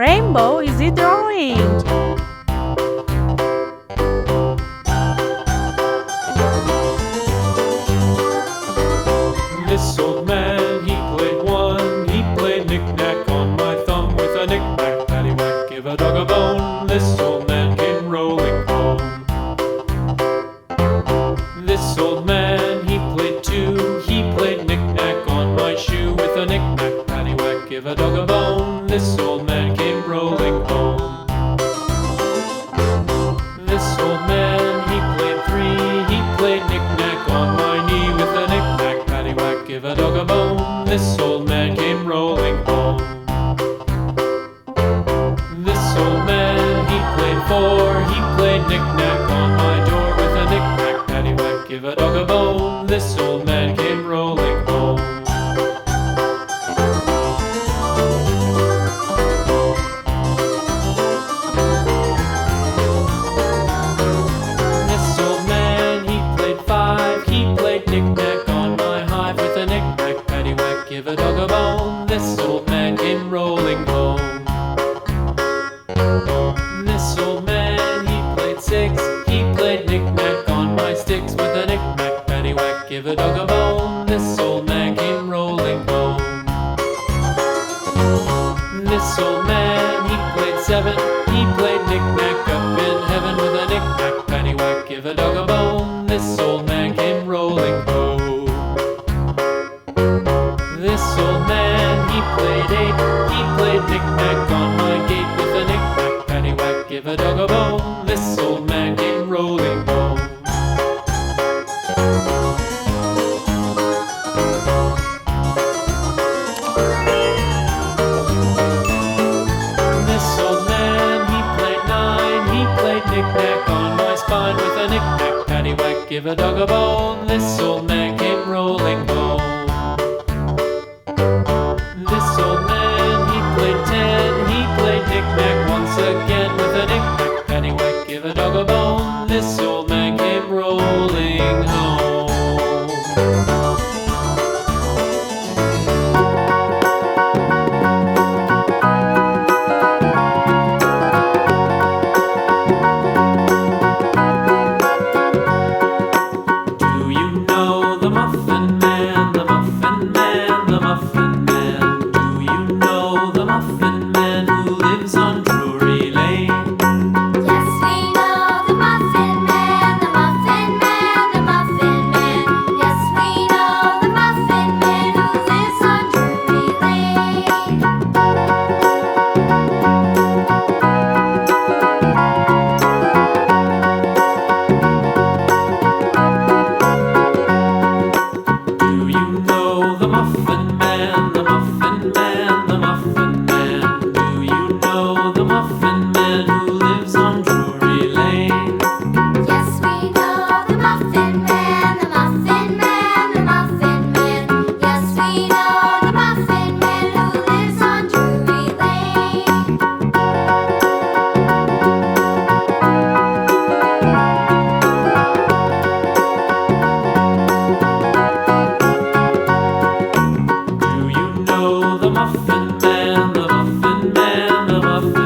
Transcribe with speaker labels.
Speaker 1: rainbow is he drawing?
Speaker 2: This old man, he played one. He played knick-knack on my thumb with a knick-knack, paddywhack, give a dog a bone. This old man came rolling home. This old man, he played two. He played knick-knack on my shoe with a knick-knack, paddywhack, give a dog a bone. This old man came rolling home. This old man, he played three. He played knick-knack on my knee with a knick-knack, paddywhack, give a dog a bone. This old man came rolling home. This old man, he played four. He played knick-knack on my door with a knick-knack, paddywhack, give a dog a bone. This old man came rolling home. This old man, he played five. He played knick-knack on my hive with a knick-knack, paddywhack, give a dog a bone. This old man came rolling home. This old man, he played six. He played knick-knack on my sticks with a knick-knack, paddywhack, give a dog a bone. This old man came rolling home. This old man, he played seven. He played knick-knack up in heaven with a knick-knack, paddywhack, give a dog a bone. This old man came rolling home. This old man, he played eight. He played knick-knack on my gate with a knick-knack, paddywhack, give a dog a bone. This old man came rolling home. This old man, he played nine. He played knick-knack on my spine with a knick-knack, paddywhack, give a dog a bone. This old man came rolling home. This old man, he played ten. He played knick-knack once again with a knick-knack, paddywhack, give a dog a bone. This old man came rolling home. Do you know the Muffin Man, the Muffin Man, the Muffin Man? Do you know the Muffin Man who lives on Drury Lane?
Speaker 3: Yes, we know the Muffin Man, the Muffin Man, the Muffin Man. Yes, we know the Muffin Man who lives on Drury Lane.
Speaker 2: Do you know the Muffin Man, the Muffin Man, the Muffin Man? Do you know the Muffin Man who lives on Drury Lane?
Speaker 3: Yes, we know the Muffin Man, the Muffin Man, the Muffin Man. Yes, we know the Muffin Man who lives on Drury Lane.
Speaker 2: Do you know the Muffin Man, the Muffin Man, the Muffin